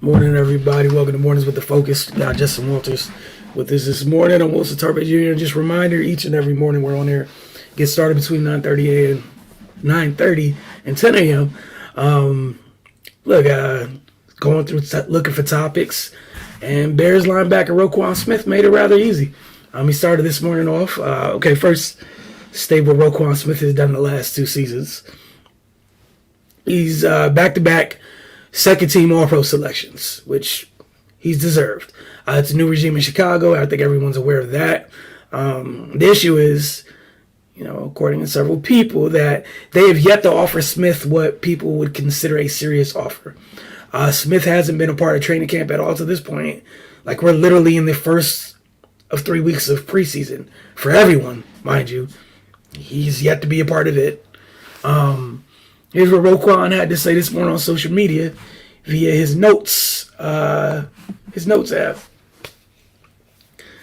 Morning, everybody. Welcome to Mornings with the Focus. Got Justin Walters with us this morning. I'm Wilson Tarpe Jr. Just a reminder, each and every morning we're on here. Get started between 9:30 and 10 a.m. Look, going through looking for topics, and Bears linebacker Roquan Smith made it rather easy. He started this morning off. First, state what Roquan Smith has done in the last two seasons. He's back-to-back second-team All-Pro selections, which he's deserved. It's a new regime in Chicago. I think everyone's aware of that. The issue is, according to several people, that they have yet to offer Smith what people would consider a serious offer. Smith hasn't been a part of training camp at all to this point. Like, we're literally in the first of 3 weeks of preseason for everyone, mind you. He's yet to be a part of it. Here's what Roquan had to say this morning on social media via his notes. His notes app.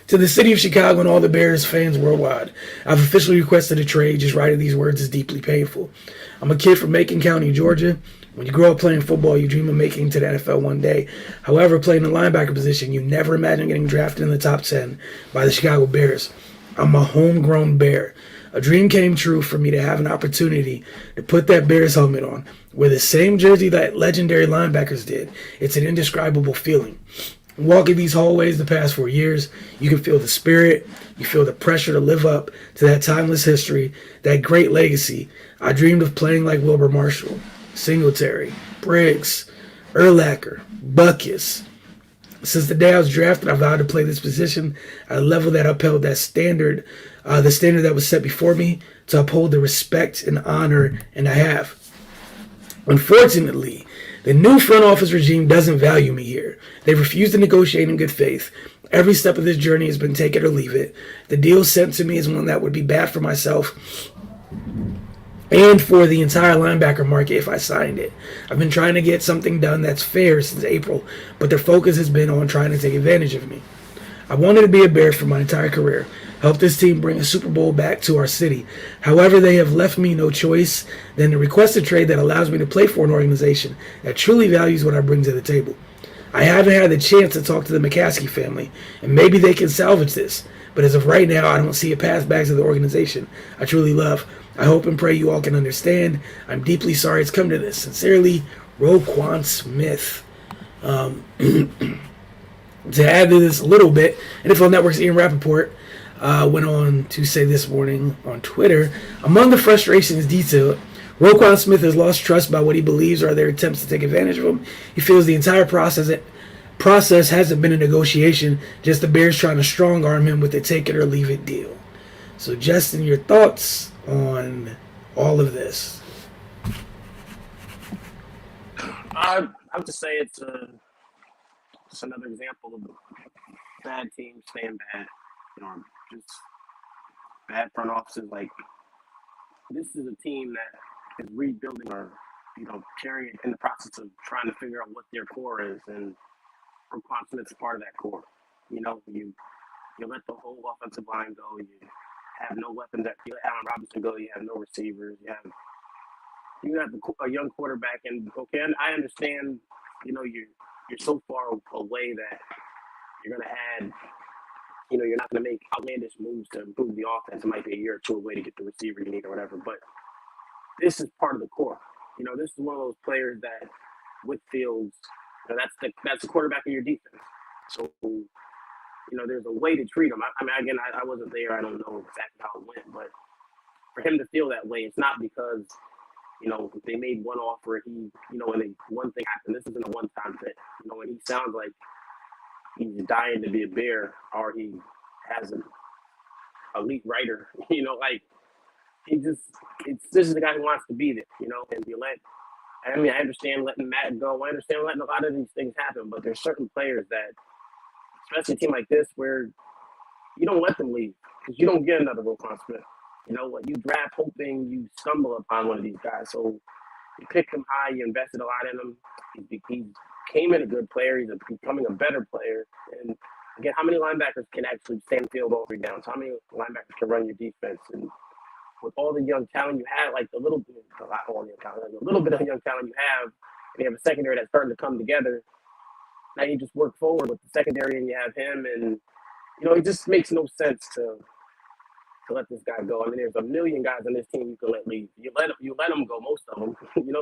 To the city of Chicago and all the Bears fans worldwide, I've officially requested a trade. Just writing these words is deeply painful. I'm a kid from Macon County, Georgia. When you grow up playing football, you dream of making it to the NFL one day. However, playing the linebacker position, you never imagine getting drafted in the top 10 by the Chicago Bears. I'm a homegrown Bear. A dream came true for me to have an opportunity to put that Bears helmet on, wear the same jersey that legendary linebackers did. It's an indescribable feeling. Walking these hallways the past 4 years, you can feel the spirit, you feel the pressure to live up to that timeless history, that great legacy. I dreamed of playing like Wilbur Marshall, Singletary, Briggs, Urlacher, Buckus. Since the day I was drafted, I vowed to play this position at a level that upheld that standard, the standard that was set before me, to uphold the respect and honor, and I have. Unfortunately, the new front office regime doesn't value me here. They refuse to negotiate in good faith. Every step of this journey has been take it or leave it. The deal sent to me is one that would be bad for myself and for the entire linebacker market if I signed it. I've been trying to get something done that's fair since April, but their focus has been on trying to take advantage of me. I wanted to be a Bear for my entire career, help this team bring a Super Bowl back to our city. However, they have left me no choice than to request a trade that allows me to play for an organization that truly values what I bring to the table. I haven't had the chance to talk to the McCaskey family, and maybe they can salvage this. But as of right now, I don't see a path back to the organization I truly love. I hope and pray you all can understand. I'm deeply sorry it's come to this. Sincerely, Roquan Smith. To add to this a little bit, NFL Network's Ian Rappaport went on to say this morning on Twitter, among the frustrations detailed, Roquan Smith has lost trust by what he believes are their attempts to take advantage of him. He feels the entire process hasn't been a negotiation, just the Bears trying to strong-arm him with a take-it-or-leave-it deal. So, Justin, your thoughts on all of this? I would just say it's just another example of bad teams staying bad. Just bad front offices. Like, this is a team that is rebuilding or, carrying in the process of trying to figure out what their core is. And Roquan Smith's part of that core. You let the whole offensive line go. You have no weapons. You let Allen Robinson go. You have no receivers. You have a young quarterback. And, okay, I understand, you're so far away that you're going to add, you're not going to make outlandish moves to improve the offense. It might be a year or two away to get the receiver you need or whatever. But this is part of the core. This is one of those players that, with Fields, that's the quarterback of your defense. So, there's a way to treat him. I wasn't there. I don't know exactly how it went. But for him to feel that way, it's not because, they made one offer, and one thing happened. This isn't a one-time thing. And he sounds like he's dying to be a Bear, or he has an elite writer. This is the guy who wants to be there. And I understand letting Matt go. I understand letting a lot of these things happen, but there's certain players that, especially a team like this, where you don't let them leave because you don't get another Roquan Smith. You draft hoping you stumble upon one of these guys. So you picked him high, you invested a lot in him. He came in a good player. He's becoming a better player. And again, how many linebackers can actually stand field all three downs? How many linebackers can run your defense? And with all the young talent you have, like a little bit of young talent you have, and you have a secondary that's starting to come together. now you just work forward with the secondary, and you have him, and it just makes no sense to let this guy go. I mean, there's a million guys on this team you can let leave. You let them go, most of them.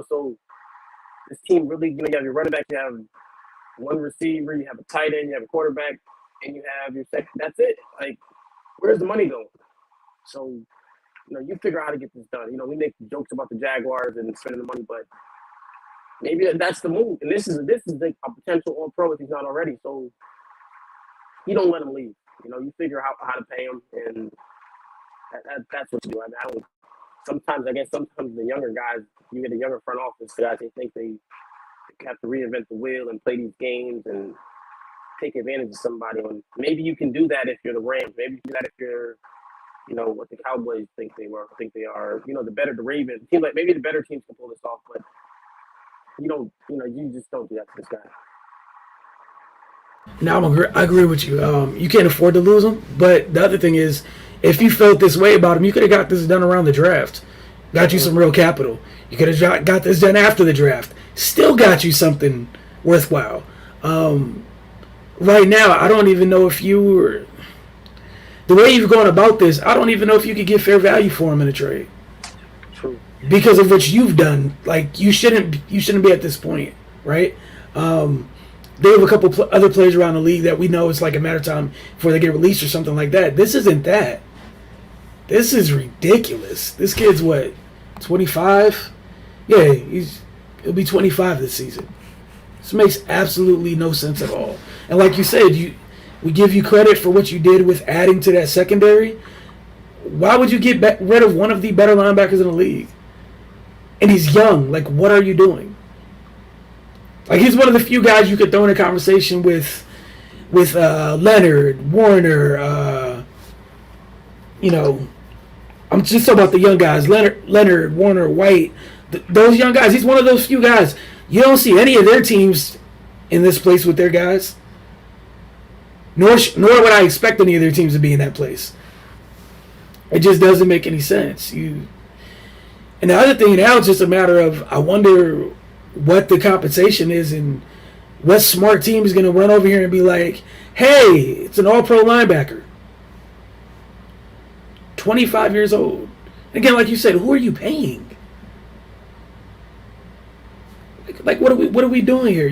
So this team really, you have your running back, you have one receiver, you have a tight end, you have a quarterback, and you have your second. That's it. Like, where's the money going? So, you figure out how to get this done. We make jokes about the Jaguars and spending the money, but maybe that's the move. And this is like a potential All Pro if he's not already. So you don't let him leave. You figure out how to pay him, and that's what you do. I mean, sometimes the younger guys, you get a younger front office guys, they think they have to reinvent the wheel and play these games and take advantage of somebody. And maybe you can do that if you're the Rams. Maybe you can do that if you're, what the Cowboys think they are. The Ravens team, like maybe the better teams can pull this off, but you just don't do that to this guy. Now I agree with you. You can't afford to lose him. But the other thing is, if you felt this way about him, you could have got this done around the draft. Got you some real capital. You could have got this done after the draft. Still got you something worthwhile. Right now, I don't even know if you were... The way you've gone about this, I don't even know if you could get fair value for him in a trade. True. Because of what you've done. Like, you shouldn't be at this point, right? They have a couple other players around the league that we know it's like a matter of time before they get released or something like that. This isn't that. This is ridiculous. This kid's what, 25? Yeah, he'll be 25 this season. This makes absolutely no sense at all. And like you said, we give you credit for what you did with adding to that secondary. Why would you get rid of one of the better linebackers in the league? And he's young. Like, what are you doing? Like, he's one of the few guys you could throw in a conversation with Leonard, Warner, I'm just talking about the young guys, Leonard, Warner, White, those young guys. He's one of those few guys. You don't see any of their teams in this place with their guys. Nor would I expect any of their teams to be in that place. It just doesn't make any sense. And the other thing now, it's just a matter of, I wonder what the compensation is and what smart team is going to run over here and be like, hey, it's an all-pro linebacker. 25 years old. Again, like you said, who are you paying? Like what are we doing here?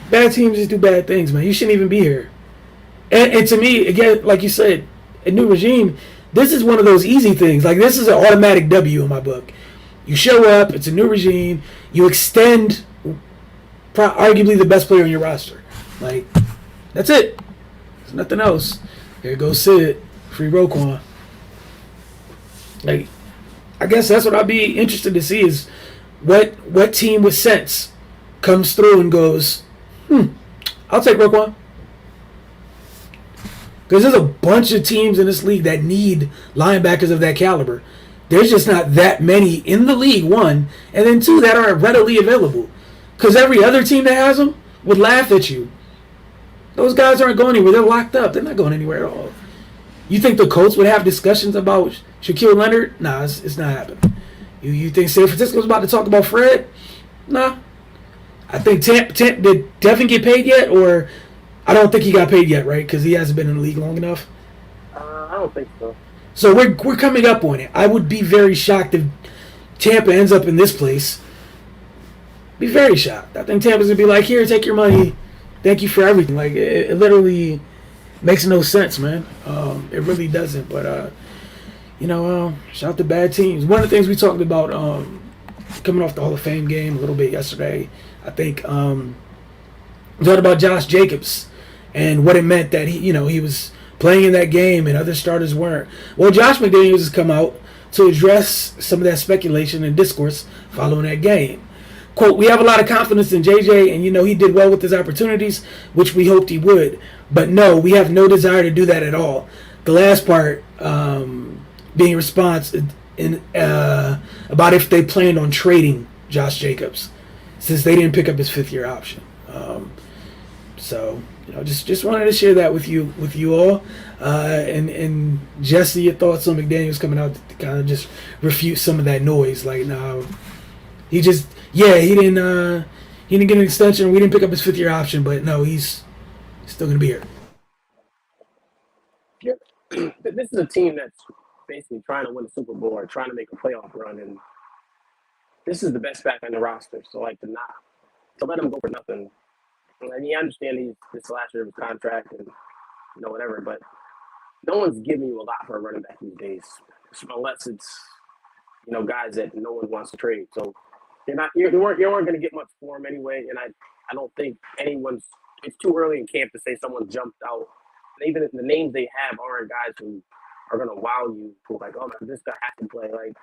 Bad teams just do bad things, man. You shouldn't even be here. And to me, again, like you said, a new regime, this is one of those easy things. Like, this is an automatic W in my book. You show up, it's a new regime, you extend arguably the best player on your roster. Like, that's it. There's nothing else. Here goes Sid. Free Roquan. Like, I guess that's what I'd be interested to see is what team with sense comes through and goes, I'll take Roquan. Because there's a bunch of teams in this league that need linebackers of that caliber. There's just not that many in the league, one, and then two, that are readily available. Because every other team that has them would laugh at you. Those guys aren't going anywhere. They're locked up. They're not going anywhere at all. You think the Colts would have discussions about Shaquille Leonard? Nah, it's not happening. You think San Francisco's about to talk about Fred? Nah. I think did Devin get paid yet? Or I don't think he got paid yet, right? Because he hasn't been in the league long enough. I don't think so. So we're coming up on it. I would be very shocked if Tampa ends up in this place. Be very shocked. I think Tampa's going to be like, here, take your money. Thank you for everything. Like, it literally makes no sense, man. It really doesn't. But, shout out to bad teams. One of the things we talked about coming off the Hall of Fame game a little bit yesterday, I think, we talked about Josh Jacobs and what it meant that he was playing in that game and other starters weren't. Well, Josh McDaniels has come out to address some of that speculation and discourse following that game. Quote, we have a lot of confidence in JJ, and he did well with his opportunities, which we hoped he would. But no, we have no desire to do that at all. The last part being response about if they planned on trading Josh Jacobs, since they didn't pick up his fifth-year option. So, just wanted to share that with you all. And Jesse, your thoughts on McDaniels coming out to kind of just refute some of that noise. Like, no, he didn't He didn't get an extension. We didn't pick up his 5th-year option, but no, he's still going to be here. Yep. This is a team that's basically trying to win a Super Bowl or trying to make a playoff run, and this is the best back on the roster. So like to let him go for nothing. And I understand this last year of his contract and whatever, but no one's giving you a lot for a running back these days, unless it's guys that no one wants to trade. So you weren't going to get much for him anyway, and I don't think anyone's. It's too early in camp to say someone jumped out. And even if the names they have aren't guys who are going to wow you, who like, oh man, this guy has to play. Like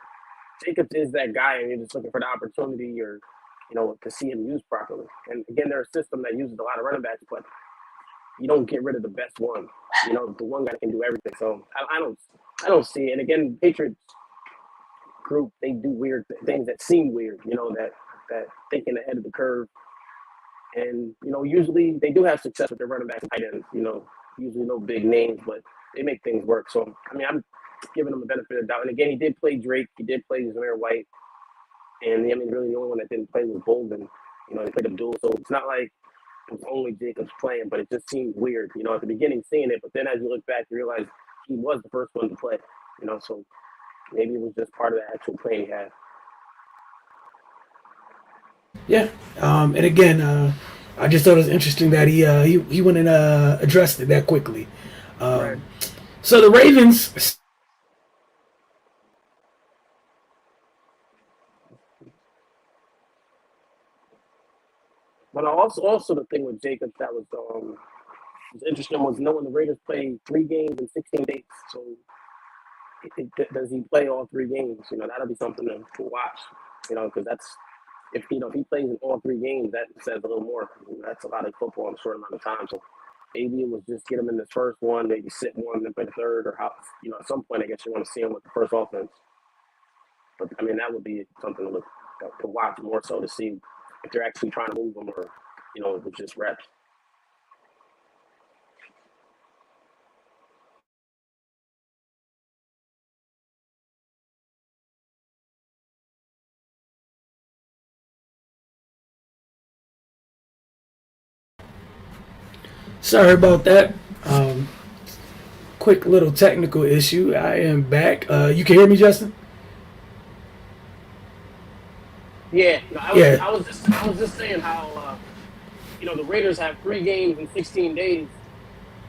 Jacobs is that guy, and you're just looking for the opportunity or to see him used properly. And again, they're a system that uses a lot of running backs, but you don't get rid of the best one. The one guy that can do everything. So I don't see it. And again, Patriots group, they do weird things that seem weird. That thinking ahead of the curve. And usually they do have success with their running backs and tight ends. Usually no big names, but they make things work. So I mean, I'm giving them the benefit of the doubt. And again, he did play Drake. He did play Zamir White. And I mean, really, the only one that didn't play was Bolden. They played Abdul. So it's not like it was only Jacobs playing, but it just seemed weird. At the beginning seeing it, but then as you look back, you realize he was the first one to play. So maybe it was just part of the actual play he had. Yeah. And again, I just thought it was interesting that he went and addressed it that quickly. Right. So the Ravens. But also the thing with Jacobs that was interesting was knowing the Raiders played 3 games in 16 days. So does he play all 3 games? That'll be something to watch. Because that's if he plays in all 3 games, that says a little more. That's a lot of football in a short amount of time. So maybe it was just get him in the first one, maybe sit one, then play the third, or how. At some point, I guess you want to see him with the first offense. But I mean, that would be something to watch more so to see if they're actually trying to move him or it was just reps. Sorry about that. Quick little technical issue. I am back. You can hear me, Justin? Yeah, Yeah. I was just saying how the Raiders have 3 games in 16 days.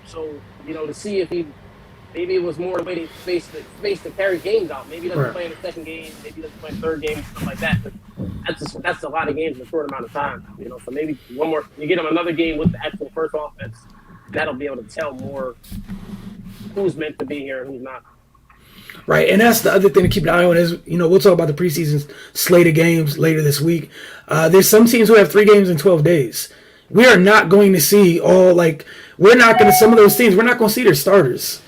So to see if maybe it was more a way to space to carry games out. Maybe he doesn't play in the second game. Maybe he doesn't play in the third game, stuff like that. But that's a lot of games in a short amount of time. So maybe one more. You get him another game with the actual first offense. That'll be able to tell more who's meant to be here and who's not. Right, and that's the other thing to keep an eye on is, we'll talk about the preseason slate of games later this week. There's some teams who have 3 games in 12 days. We are not going to see some of those teams, we're not going to see their starters.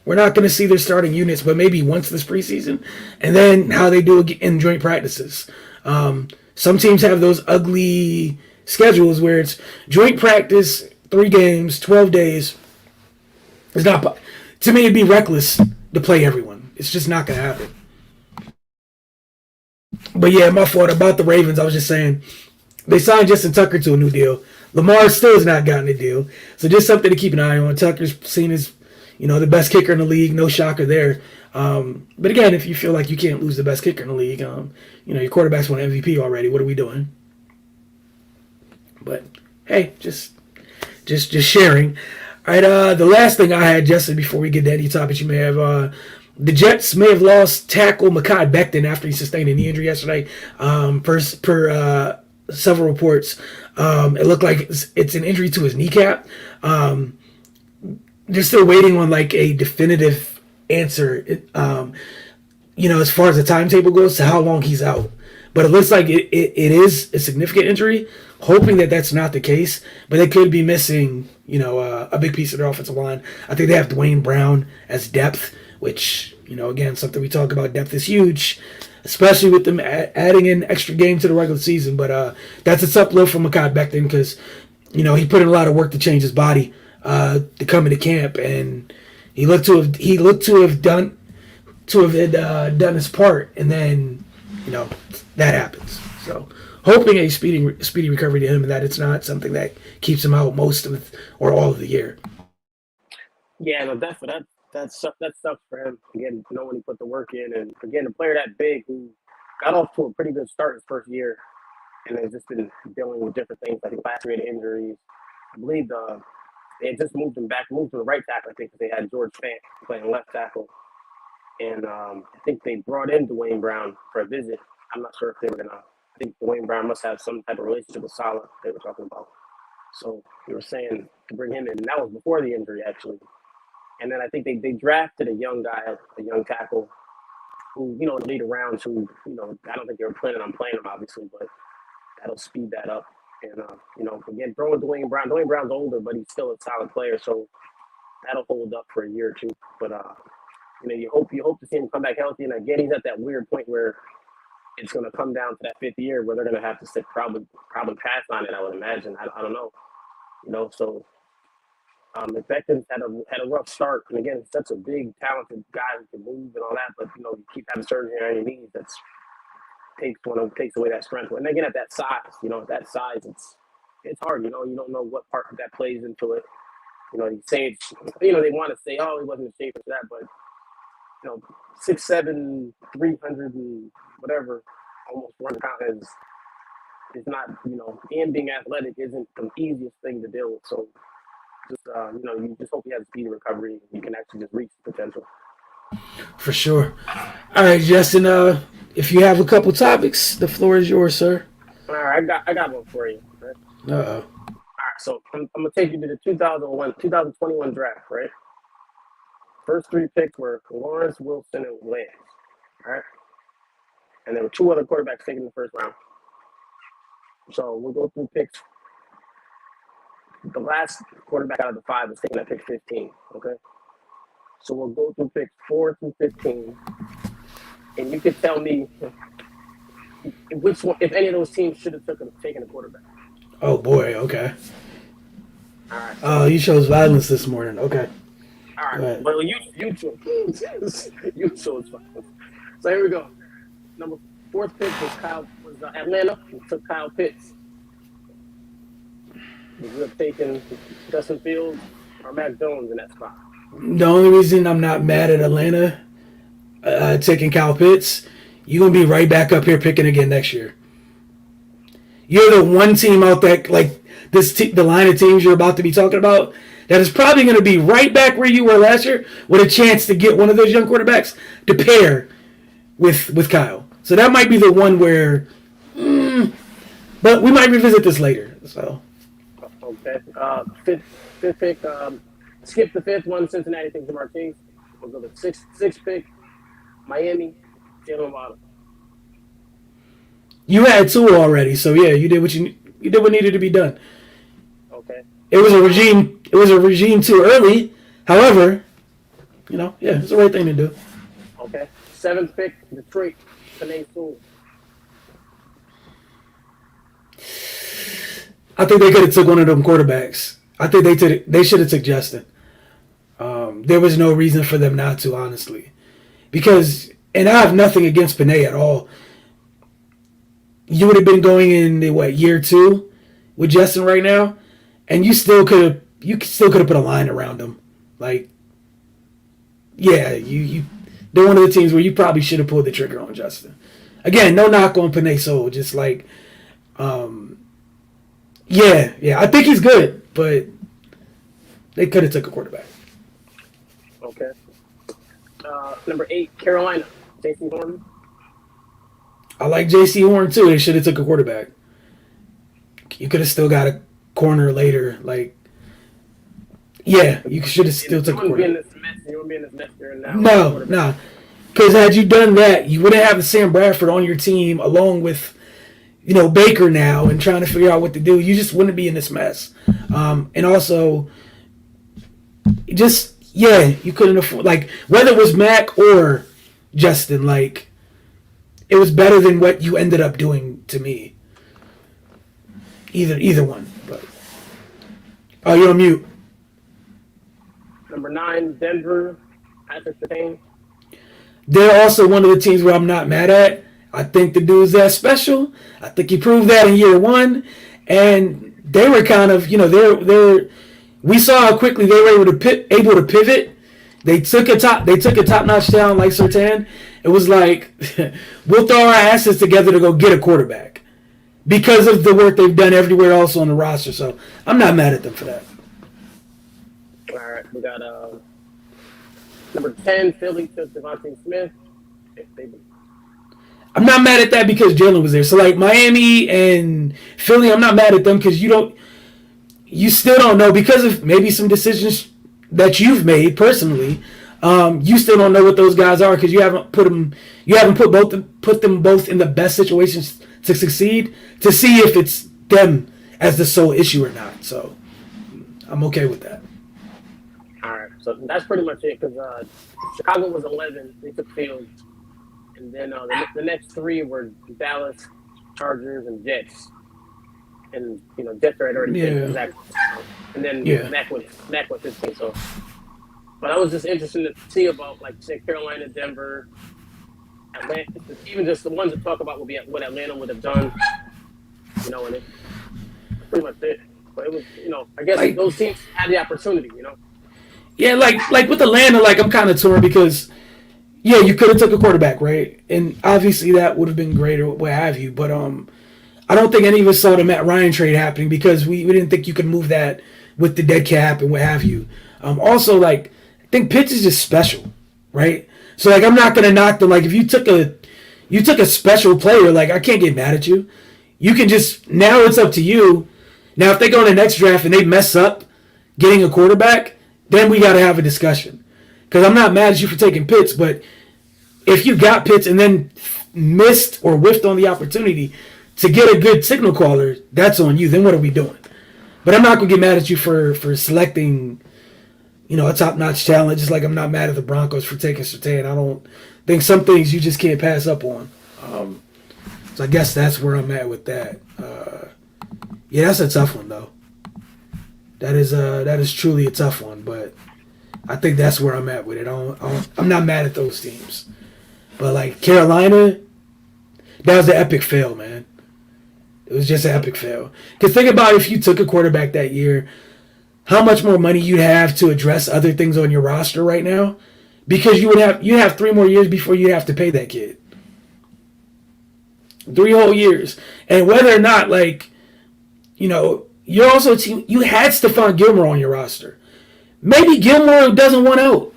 We're not going to see their starting units, but maybe once this preseason, and then how they do in joint practices. Some teams have those ugly schedules where it's joint practice, 3 games, 12 days. It's not, to me, it'd be reckless to play everyone. It's just not going to happen. But yeah, my fault about the Ravens. I was just saying they signed Justin Tucker to a new deal. Lamar still has not gotten a deal. So just something to keep an eye on. Tucker's seen as, the best kicker in the league. No shocker there. But again, if you feel like you can't lose the best kicker in the league, your quarterback's won MVP already. What are we doing? But hey, just sharing. All right, the last thing I had, Justin, before we get to any topics you may have, the Jets may have lost tackle Mekhi Becton after he sustained a knee injury yesterday. Per several reports, it looked like it's an injury to his kneecap. They're still waiting on like a definitive answer, as far as the timetable goes to how long he's out. But it looks like it is a significant injury. Hoping that that's not the case, but they could be missing, a big piece of their offensive line. I think they have Dwayne Brown as depth, which, again, something we talk about. Depth is huge, especially with them adding an extra game to the regular season. But that's a tough blow for Mekhi Becton because, he put in a lot of work to change his body to come into camp, and he looked to have done his part, and then, that happens. So hoping a speedy recovery to him, and that it's not something that keeps him out most of or all of the year. Yeah, no, definitely that sucks for him. Again, knowing he put the work in, and again, a player that big who got off to a pretty good start his first year, and has just been dealing with different things. I think last year he had injuries. I believe they had just moved to the right tackle. I think because they had George Fant playing left tackle, and I think they brought in Dwayne Brown for a visit. I'm not sure if they were gonna. I think Dwayne Brown must have some type of relationship with Salah. They were talking about. So they were saying to bring him in. And that was before the injury, actually. And then I think they drafted a young guy, a young tackle, who, in the later rounds, who, I don't think they were planning on playing him, obviously, but that'll speed that up. And, again, throwing Dwayne Brown. Dwayne Brown's older, but he's still a solid player, so that'll hold up for a year or two. But, you hope to see him come back healthy. And again, he's at that weird point where it's going to come down to that fifth year where they're going to have to sit probably pass on it, I would imagine. I don't know. So Beckham had a rough start, and again, he's such a big, talented guy who can move and all that. But you keep having surgery on your knees. That takes away that strength. And again, at that size, it's hard. You don't know what part that plays into it. You say they want to say, oh, he wasn't in shape for that, but 6'7", 300 and whatever, almost 400 pounds is not. And being athletic isn't the easiest thing to deal with. So. Just you just hope he has a speedy recovery. You can actually just reach the potential. For sure. All right, Justin. If you have a couple topics, the floor is yours, sir. All right, I got one for you. Right? Uh-oh. All right, so I'm gonna take you to the 2021 draft, right? First three picks were Lawrence, Wilson, and Lance. All right, and there were two other quarterbacks taken in the first round. So we'll go through picks. The last quarterback out of the five was taken at pick 15. Okay, so we'll go through picks 4 through 15, and you can tell me which one, if any of those teams should have taken a quarterback. Oh boy. Okay. All right. Oh, you chose violence this morning. Okay. All right. Well, you chose you chose violence. So here we go. Fourth pick was Atlanta. We took Kyle Pitts. We would have taken Justin Fields or Mac Jones in that spot. The only reason I'm not mad at Atlanta taking Kyle Pitts, you're going to be right back up here picking again next year. You're the one team out there, like the line of teams you're about to be talking about, that is probably going to be right back where you were last year with a chance to get one of those young quarterbacks to pair with Kyle. So that might be the one where, but we might revisit this later. So. Okay. Fifth pick. Skip the fifth one. Cincinnati takes Jamar Chase. We'll go to sixth pick. Miami. Jalen Waddle. You had two already, so yeah, you did what needed to be done. Okay. It was a regime too early. However, yeah, it's the right thing to do. Okay. Seventh pick. Detroit. Panay Sewell. I think they could have took one of them quarterbacks. I think they should have took Justin. There was no reason for them not to, honestly, because I have nothing against Panay at all. You would have been going in year 2 with Justin right now, and you still could have put a line around him. Like, yeah, they're one of the teams where you probably should have pulled the trigger on Justin. Again, no knock on Panay Sewell, just like. Yeah, I think he's good, but they could have took a quarterback. Okay. Number 8, Carolina, J.C. Horn. I like J.C. Horn too. They should have took a quarterback. You could have still got a corner later. Like, yeah, you should have still took a quarterback. You wouldn't be in this mess you're in now. No. Because had you done that, you wouldn't have Sam Bradford on your team along with Baker now and trying to figure out what to do. You just wouldn't be in this mess. And also, you couldn't afford, like, whether it was Mac or Justin, like, it was better than what you ended up doing to me. Either one. But you're on mute. Number 9, Denver, Patrick Surtain. They're also one of the teams where I'm not mad at. I think the dude's that special. I think he proved that in year one, and they were kind of, they're. We saw how quickly they were able to pivot. They took a top notch talent like Sertan. It was like we'll throw our asses together to go get a quarterback because of the work they've done everywhere else on the roster. So I'm not mad at them for that. All right, we got number 10, Philly took Devontae Smith. I'm not mad at that because Jalen was there. So like Miami and Philly, I'm not mad at them because you still don't know because of maybe some decisions that you've made personally. You still don't know what those guys are because you haven't put them both in the best situations to succeed to see if it's them as the sole issue or not. So I'm okay with that. All right, so that's pretty much it because Chicago was 11. They took Fields. And then the next three were Dallas, Chargers, and Jets. And, Jets had already picked Zach. And then Mac went 15. So, but I was just interested to see about, like, say, Carolina, Denver, Atlanta. Even just the ones that talk about what Atlanta would have done. And it's pretty much it. But it was, I guess like, those teams had the opportunity, Yeah, like with Atlanta, like, I'm kind of torn because – yeah, you could have took a quarterback, right? And obviously that would have been great or what have you. But I don't think any of us saw the Matt Ryan trade happening because we didn't think you could move that with the dead cap and what have you. Also, like, I think Pitts is just special, right? So, like, I'm not going to knock them. Like, if you took a special player, like, I can't get mad at you. You can just, now it's up to you. Now, if they go in the next draft and they mess up getting a quarterback, then we got to have a discussion. Because I'm not mad at you for taking Pitts, but if you got Pitts and then missed or whiffed on the opportunity to get a good signal caller, that's on you. Then what are we doing? But I'm not going to get mad at you for selecting, a top-notch talent, just like I'm not mad at the Broncos for taking Surtain. I don't think some things you just can't pass up on. So I guess that's where I'm at with that. Yeah, that's a tough one, though. That is truly a tough one, but I think that's where I'm at with it. I'm not mad at those teams. But, like, Carolina, that was an epic fail, man. It was just an epic fail. Because think about if you took a quarterback that year, how much more money you'd have to address other things on your roster right now. Because you have 3 more years before you have to pay that kid. 3 whole years. And whether or not, like, you're also a team, you had Stephon Gilmore on your roster. Maybe Gilmore doesn't want out.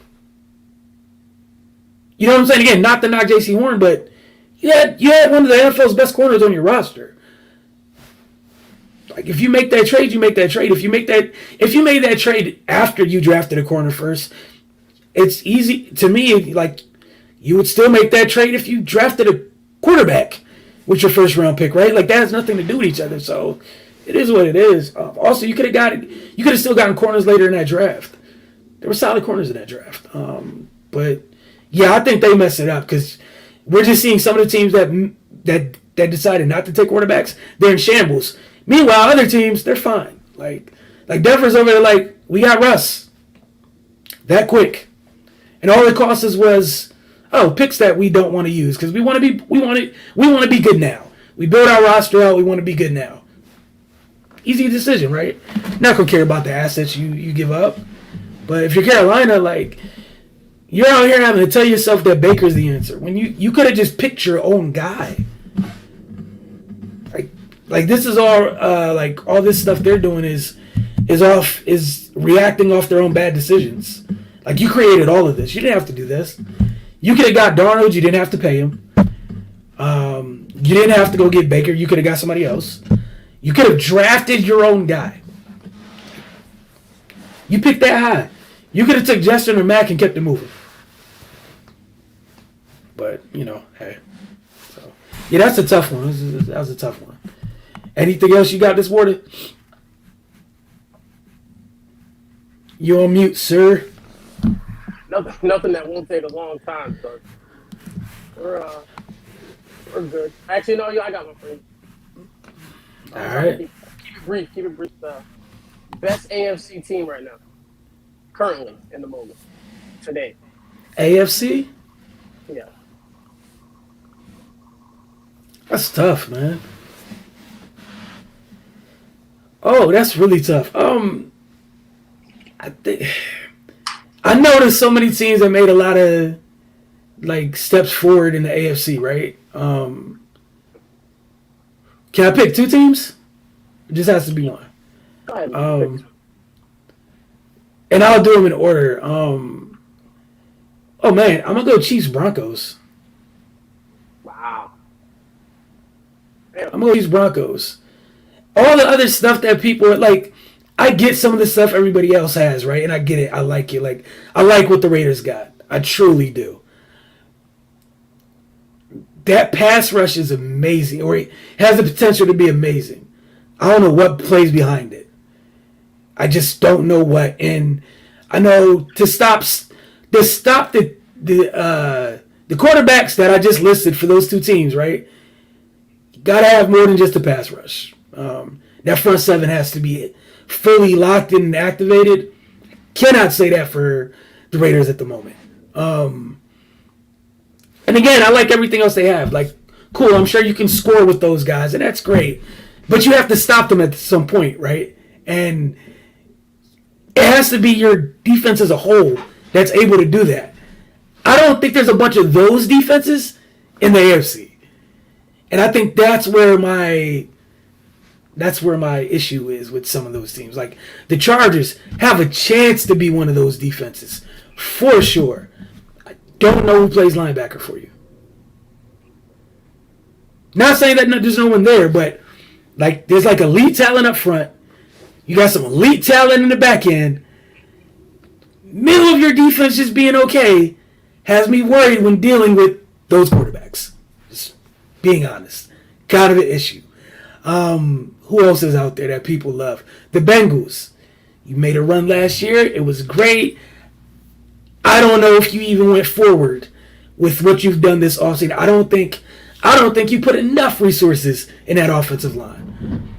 You know what I'm saying? Again, not to knock J.C. Horn, but you had one of the NFL's best corners on your roster. Like, if you make that trade, you make that trade. If you made that trade after you drafted a corner first, it's easy to me. Like, you would still make that trade if you drafted a quarterback with your first round pick, right? Like, that has nothing to do with each other. So it is what it is. Also, you could have still gotten corners later in that draft. There were solid corners in that draft. But yeah, I think they messed it up because we're just seeing some of the teams that decided not to take quarterbacks. They're in shambles. Meanwhile, other teams, they're fine. Like Denver's over there, like, we got Russ that quick, and all it cost us was picks that we don't want to use because we want to be good now. We build our roster out. We want to be good now. Easy decision, right? Not gonna care about the assets you give up. But if you're Carolina, like, you're out here having to tell yourself that Baker's the answer when you could have just picked your own guy. Like this is all all this stuff they're doing is reacting off their own bad decisions. Like, you created all of this. You didn't have to do this. You could have got Darnold. You didn't have to pay him. You didn't have to go get Baker. You could have got somebody else. You could have drafted your own guy. You picked that high. You could have took Justin or Mack and kept it moving. But, hey. So, yeah, that's a tough one. That was a tough one. Anything else you got this morning? You on mute, sir. Nothing that won't take a long time, so we're good. Actually, no, I got one for you. All right. Keep it brief. Best AFC team right now, currently in the moment, today. AFC? Yeah. That's tough, man. Oh, that's really tough. I think I know there's so many teams that made a lot of like steps forward in the AFC, right? Can I pick two teams? It just has to be one. Go ahead, man. Pick Um, two. and I'll do them in order. Oh man, I'm gonna go Chiefs Broncos. Wow. Damn. I'm gonna go Chiefs Broncos. All the other stuff that people like, I get some of the stuff everybody else has, right? And I get it. I like it. Like I like what the Raiders got. I truly do. That pass rush is amazing, or it has the potential to be amazing. I don't know what plays behind it. I just don't know what. And I know to stop the quarterbacks that I just listed for those two teams, right? You gotta have more than just a pass rush. That front seven has to be fully locked in and activated. Cannot say that for the Raiders at the moment. And again, I like everything else they have. Like, cool, I'm sure you can score with those guys, and that's great. But you have to stop them at some point, right? And it has to be your defense as a whole that's able to do that. I don't think there's a bunch of those defenses in the AFC. And I think that's where my issue is with some of those teams. Like the Chargers have a chance to be one of those defenses for sure. I don't know who plays linebacker for you. Not saying that there's no one there, but like there's like elite talent up front. You got some elite talent in the back end. Middle of your defense just being okay has me worried when dealing with those quarterbacks. Just being honest, kind of an issue. Who else is out there that people love? The Bengals. You made a run last year. It was great. I don't know if you even went forward with what you've done this offseason. I don't think you put enough resources in that offensive line.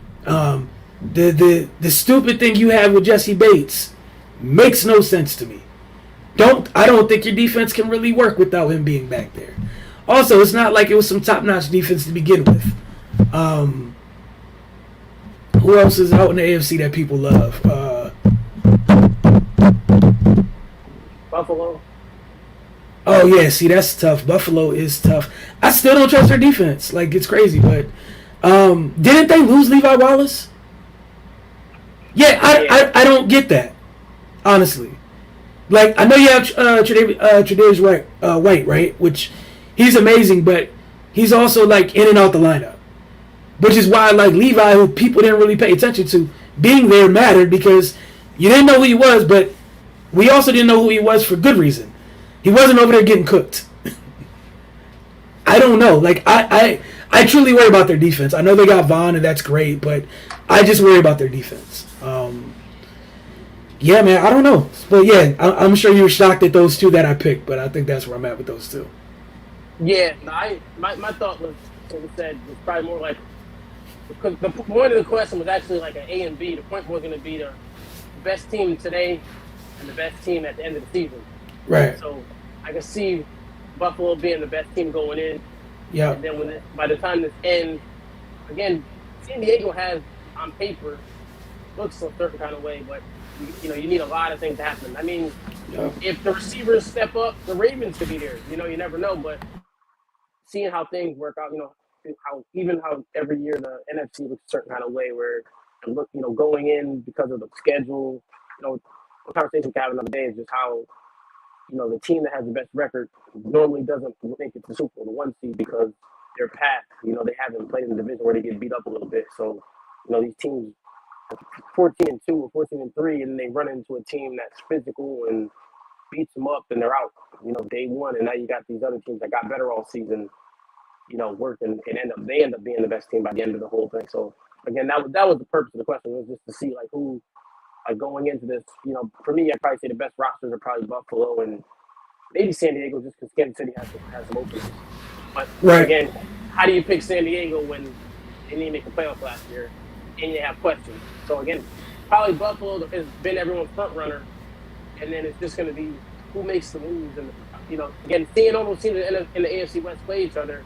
The stupid thing you have with Jesse Bates makes no sense to me. I don't think your defense can really work without him being back there. Also, it's not like it was some top-notch defense to begin with. Who else is out in the AFC that people love? Buffalo. Oh yeah, see that's tough. Buffalo is tough. I still don't trust their defense. Like it's crazy, but didn't they lose Levi Wallace? Yeah, I, Yeah. I, I don't get that honestly. Like I know you have Tre'Davious White, right? Which he's amazing, but he's also like in and out the lineup. Which is why like Levi, who people didn't really pay attention to, being there mattered because you didn't know who he was, but we also didn't know who he was for good reason. He wasn't over there getting cooked. I don't know. Like I truly worry about their defense. I know they got Vaughn and that's great, but I just worry about their defense. Yeah, man, I don't know, but yeah, I'm sure you were shocked at those two that I picked, but I think that's where I'm at with those two. Yeah. No, my thought was, like I said, was probably more like because the point of the question was actually like an A and B. The point was going to be the best team today and the best team at the end of the season. Right. So I can see Buffalo being the best team going in, Yeah. and then by the time this ends, again, San Diego has on paper looks a certain kind of way, but you need a lot of things to happen. I mean, Yeah. if the receivers step up, the Ravens could be there. You never know, but seeing how things work out, how every year the NFC looks a certain kind of way where going in because of the schedule, one conversation we have another day is just how the team that has the best record normally doesn't make it to the Super Bowl, the one seed, because they're past. They haven't played in the division where they get beat up a little bit. So, these teams are 14-2 or 14-3, and they run into a team that's physical and beats them up, and they're out. Day one, and now you got these other teams that got better all season. Working and they end up being the best team by the end of the whole thing. So again, that was the purpose of the question, was just to see like who going into this. For me, I'd probably say the best rosters are probably Buffalo and maybe San Diego, just because Kansas City has some openings. But Right. again, how do you pick San Diego when they didn't make the playoffs last year and you have questions? So again, probably Buffalo has been everyone's front runner, and then it's just going to be who makes the moves. And again, seeing all those teams in the AFC West play each other,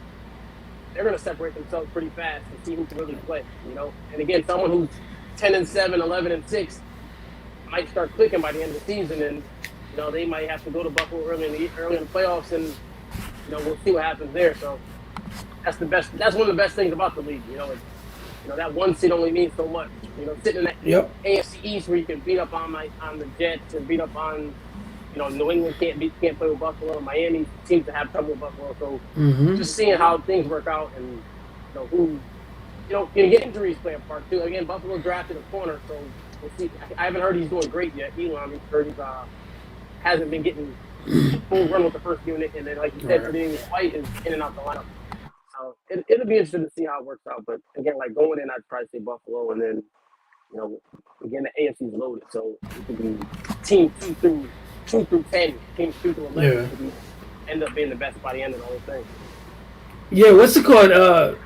they're going to separate themselves pretty fast and see who can really play. And again, someone who's 10-7, 11-6 might start clicking by the end of the season, and they might have to go to Buffalo early in the playoffs, and we'll see what happens there. So that's the best. That's one of the best things about the league. That one seed only means so much. Sitting in that Yep. AFC East where you can beat up on the Jets and beat up on, New England can't play with Buffalo. Miami seems to have trouble with Buffalo. So just seeing how things work out and who, can get injuries play a part too. Again, Buffalo drafted a corner, so we'll see. I haven't heard he's doing great yet. Elon, heard he's hasn't been getting full run with the first unit, and then like you said, Tre'Davious White is in and out the lineup. So it'll be interesting to see how it works out. But again, like going in, I'd probably say Buffalo, and then again the AFC's loaded, so it could be team 2 through 10, teams 2 through 11 could end up being the best by the end of the whole thing. Yeah, what's it called?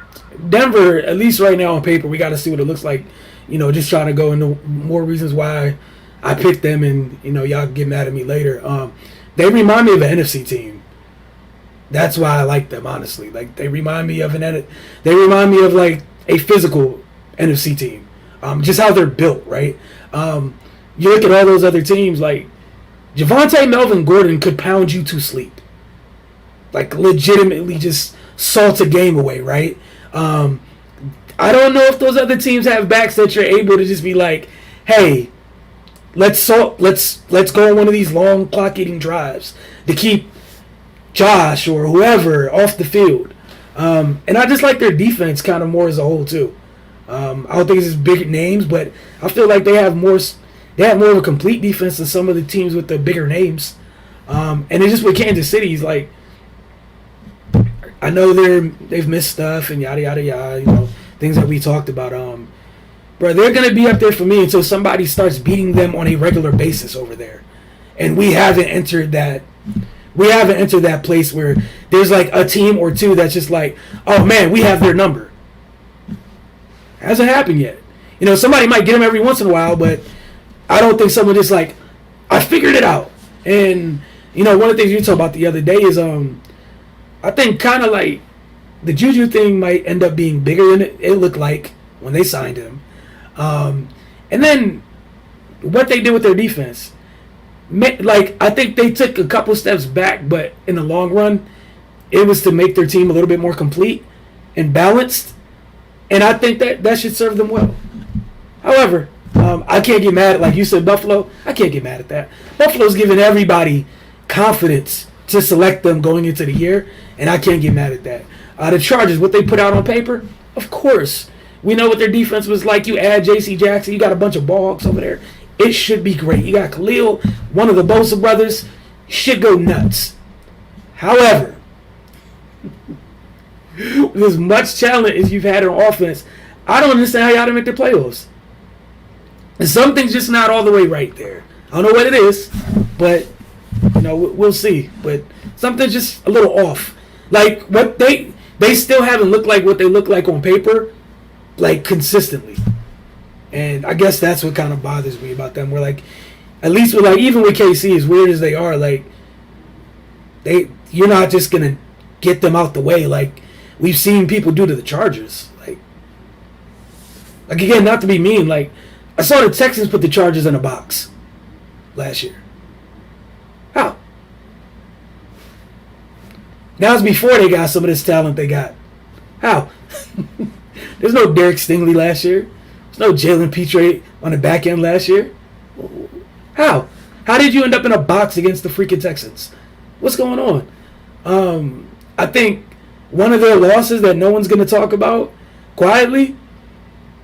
Denver, at least right now on paper, we got to see what it looks like. Just trying to go into more reasons why I picked them, and y'all get mad at me later. They remind me of an NFC team. That's why I like them, honestly. Like they remind me of like a physical NFC team. Just how they're built, right? You look at all those other teams, like Javonte, Melvin Gordon could pound you to sleep. Like legitimately just salt a game away, right? I don't know if those other teams have backs that you're able to just be like, hey, let's go on one of these long clock eating drives to keep Josh or whoever off the field. And I just like their defense kind of more as a whole too. I don't think it's just big names, but I feel like they have more of a complete defense than some of the teams with the bigger names. And it's just with Kansas City's like, I know they've missed stuff and yada yada yada, things that we talked about. Bro, they're gonna be up there for me until somebody starts beating them on a regular basis over there, and we haven't entered that place where there's like a team or two that's just like, oh man, we have their number. Hasn't happened yet. Somebody might get them every once in a while, but I don't think someone just like, I figured it out. And one of the things you talked about the other day is I think kind of like the Juju thing might end up being bigger than it looked like when they signed him. And then what they did with their defense, like I think they took a couple steps back, but in the long run, it was to make their team a little bit more complete and balanced. And I think that should serve them well. However, I can't get mad at, like you said, Buffalo. I can't get mad at that. Buffalo's giving everybody confidence to select them going into the year, and I can't get mad at that. The Chargers, what they put out on paper, of course. We know what their defense was like. You add J.C. Jackson, you got a bunch of ball hawks over there. It should be great. You got Khalil, one of the Bosa brothers, should go nuts. However, with as much talent as you've had on offense, I don't understand how y'all didn't make the playoffs. And something's just not all the way right there. I don't know what it is, but we'll see. But something's just a little off. Like what they still haven't looked like what they look like on paper, like consistently. And I guess that's what kind of bothers me about them. We're like, at least with like even with KC, as weird as they are, like you're not just gonna get them out the way like we've seen people do to the Chargers. Like again, not to be mean, like I saw the Texans put the Chargers in a box last year. How? That was before they got some of this talent they got. How? There's no Derek Stingley last year. There's no Jalen Petre on the back end last year. How? How did you end up in a box against the freaking Texans? What's going on? I think one of their losses that no one's going to talk about quietly,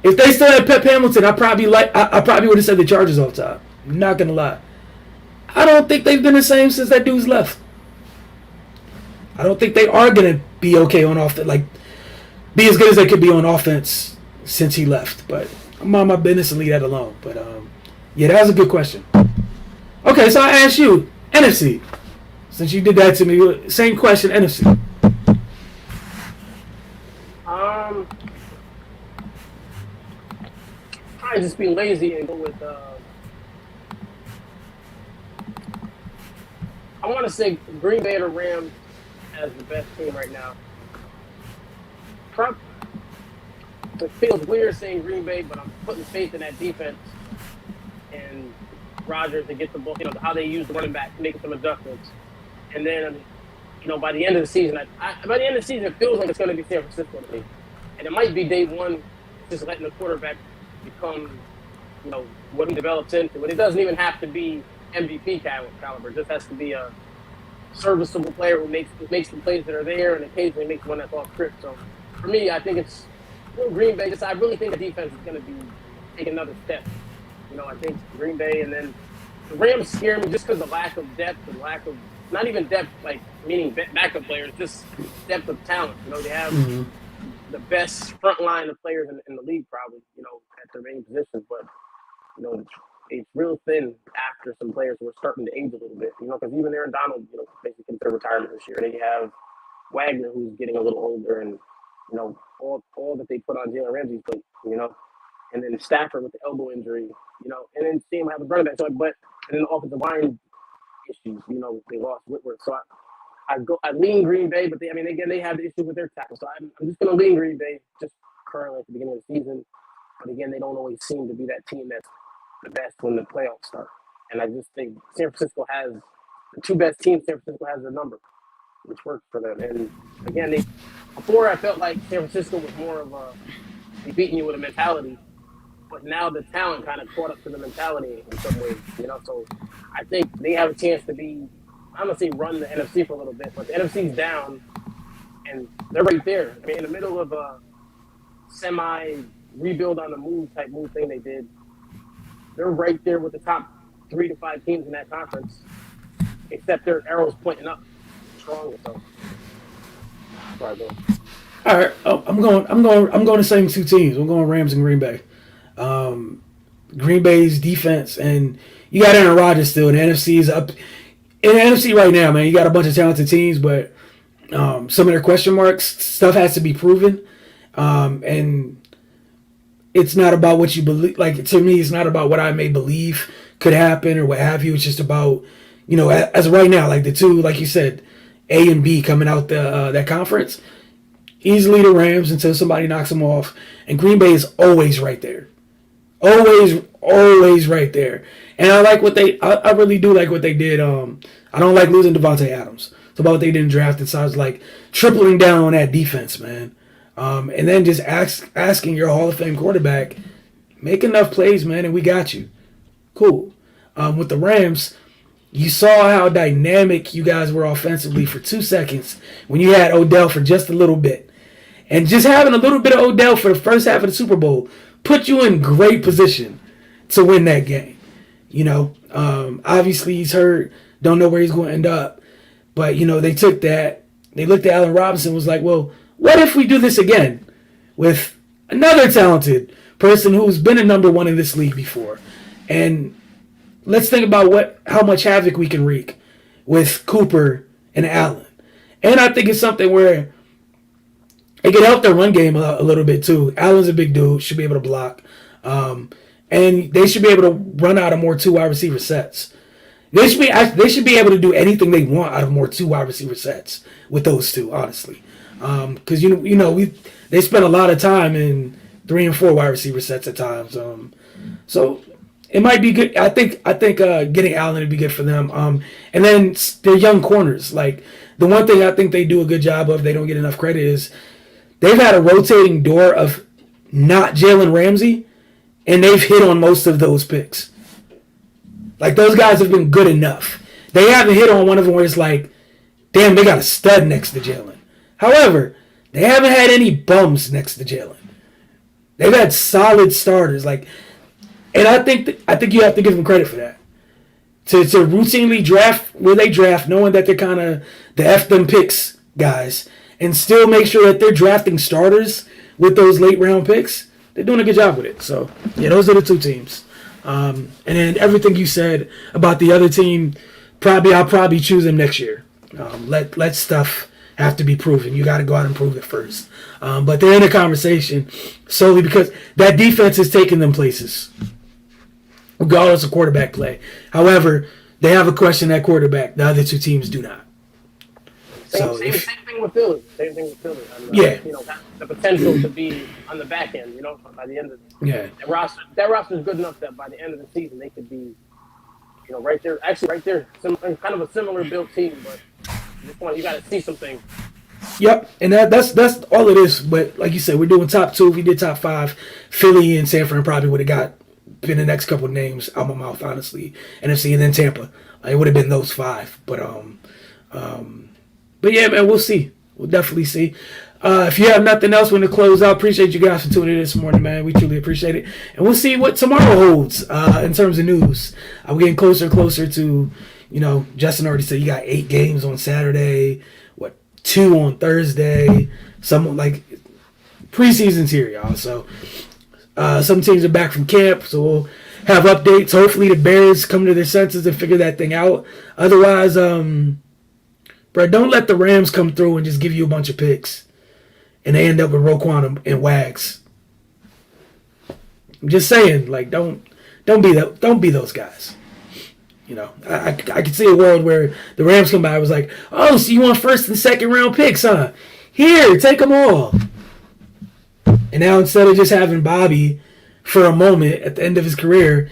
if they still had Pep Hamilton, I probably would have said the Chargers off top. I'm not going to lie. I don't think they've been the same since that dude's left. I don't think they are going to be okay on offense, like be as good as they could be on offense since he left. But I'm on my business and leave that alone. But yeah, that was a good question. Okay, so I asked you, NFC. Since you did that to me, same question, NFC. I just be lazy and go with. I want to say Green Bay or Rams as the best team right now. Trump, it feels weird saying Green Bay, but I'm putting faith in that defense and Rodgers to get the ball, how they use the running back, making some adjustments. And then, by the end of the season, by the end of the season, it feels like it's going to be San Francisco to me. And it might be day one, just letting the quarterback become, what he develops into. But it doesn't even have to be MVP caliber. It just has to be a serviceable player who makes the plays that are there and occasionally makes one that's off script. So for me, I think it's Green Bay. I really think the defense is going to be taking another step. I think Green Bay, and then the Rams scare me just because of the lack of depth and lack of not even depth, like meaning backup players, just depth of talent. They have the best front line of players in the league, probably. At their main positions, but it's real thin after some players who are starting to age a little bit. Because even Aaron Donald, basically considered retirement this year. And then you have Wagner, who's getting a little older, and all that they put on Jalen Ramsey's plate. And then Stafford with the elbow injury, and then seeing him have a running back. And then the offensive line issues, they lost Whitworth. So I lean Green Bay, but they have the issue with their tackle. So I'm just going to lean Green Bay just currently at the beginning of the season. But again, they don't always seem to be that team that's the best when the playoffs start. And I just think San Francisco has the two best teams. San Francisco has their number, which works for them. And again, before I felt like San Francisco was more of they beating you with a mentality. But now the talent kind of caught up to the mentality in some ways, So I think they have a chance to be, I'm going to say run the NFC for a little bit, but the NFC's down, and they're right there. In the middle of a semi-rebuild on the move type move thing they did, they're right there with the top 3 to 5 teams in that conference, except their arrows pointing up stronger. So, sorry, Bill. All right, I'm going the same two teams. I'm going Rams and Green Bay. Green Bay's defense, and you got Aaron Rodgers still. And the NFC is up. In the NFC right now, man, you got a bunch of talented teams, but some of their question marks, stuff has to be proven. And it's not about what you believe. Like, to me, it's not about what I may believe could happen or what have you. It's just about, as of right now, like the two, like you said, A and B coming out that conference. Easily the Rams until somebody knocks them off. And Green Bay is always right there. Always right there. And I like I really do like what they did. I don't like losing Devontae Adams. It's about what they didn't draft it. So I was like tripling down on that defense, man. And then just asking your Hall of Fame quarterback, make enough plays, man, and we got you. Cool. With the Rams, you saw how dynamic you guys were offensively for 2 seconds when you had Odell for just a little bit. And just having a little bit of Odell for the first half of the Super Bowl put you in great position to win that game. Obviously he's hurt, don't know where he's going to end up. But, they took that. They looked at Allen Robinson, was like, well, what if we do this again with another talented person who's been a number one in this league before? And let's think about how much havoc we can wreak with Cooper and Allen. And I think it's something where it could help their run game a little bit too. Allen's a big dude, should be able to block. And they should be able to run out of more 2 wide receiver sets. They should be able to do anything they want out of more 2 wide receiver sets with those two, honestly. Because they spend a lot of time in 3 and 4 wide receiver sets at times. So it might be good. I think getting Allen would be good for them. And then their young corners. Like, the one thing I think they do a good job of, they don't get enough credit, is they've had a rotating door of not Jalen Ramsey, and they've hit on most of those picks. Like, those guys have been good enough. They haven't hit on one of them where it's like, damn, they got a stud next to Jalen. However, they haven't had any bums next to Jalen. They've had solid starters. And I think you have to give them credit for that. To routinely draft where they draft, knowing that they're kind of the F them picks guys, and still make sure that they're drafting starters with those late round picks. They're doing a good job with it. So, yeah, those are the two teams. And then everything you said about the other team, I'll probably choose them next year. Let stuff have to be proven. You got to go out and prove it first. But they're in a conversation solely because that defense is taking them places, regardless of quarterback play. However, they have a question at quarterback. The other two teams do not. So Same thing with Philly. Same thing with Philly. And, yeah, has the potential to be on the back end. By the end of yeah. that roster is good enough that by the end of the season they could be, right there. Actually, right there, kind of a similar built team. But you got to see some things. Yep, and that's all it is. But like you said, we're doing top two. If we did top five, Philly and San Fran probably would have been the next couple of names out my mouth, honestly. NFC and then Tampa, it would have been those five. But yeah, man, we'll see. We'll definitely see. If you have nothing else, we're going to close out. Appreciate you guys for tuning in this morning, man. We truly appreciate it. And we'll see what tomorrow holds in terms of news. We're getting closer and closer to, Justin already said you got 8 games on Saturday, 2 on Thursday. Some like preseason's here, y'all. So some teams are back from camp, so we'll have updates. Hopefully the Bears come to their senses and figure that thing out. Otherwise, bro, don't let the Rams come through and just give you a bunch of picks, and they end up with Roquan and Wags. I'm just saying, like, don't be those guys. I could see a world where the Rams come by and was like, oh, so you want first and second round picks, huh? Here, take them all. And now instead of just having Bobby for a moment at the end of his career,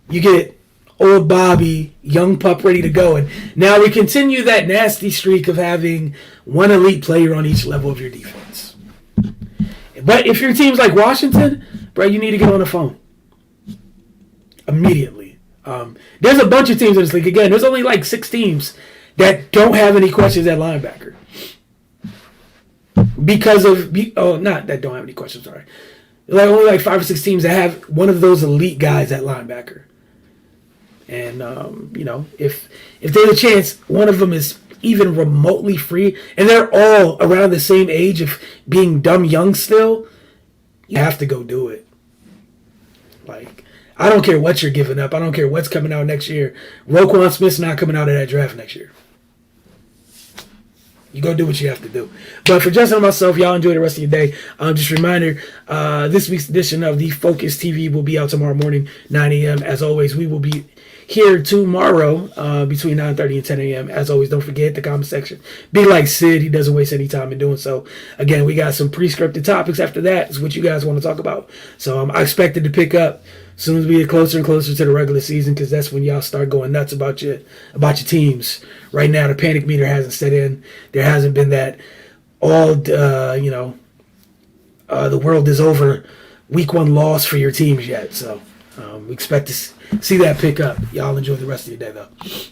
you get old Bobby, young pup ready to go. And now we continue that nasty streak of having one elite player on each level of your defense. But if your team's like Washington, bro, you need to get on the phone immediately. There's a bunch of teams in this league. Again, there's only like 6 teams that don't have any questions at linebacker. Not that don't have any questions, sorry. Like only like 5 or 6 teams that have one of those elite guys at linebacker. And, if there's a chance one of them is even remotely free, and they're all around the same age of being dumb young still, you have to go do it. Like, I don't care what you're giving up. I don't care what's coming out next year. Roquan Smith's not coming out of that draft next year. You go do what you have to do. But for Justin and myself, y'all enjoy the rest of your day. Just a reminder, this week's edition of the Focus TV will be out tomorrow morning, 9 a.m. As always, we will be here tomorrow between 9:30 and 10 a.m. As always, don't forget the comment section. Be like Sid. He doesn't waste any time in doing so. Again, we got some pre-scripted topics after that. Is what you guys want to talk about. So I expected to pick up as soon as we get closer and closer to the regular season, because that's when y'all start going nuts about your teams. Right now, the panic meter hasn't set in. There hasn't been that the world is over week 1 loss for your teams yet. So we expect to see that pick up. Y'all enjoy the rest of your day, though.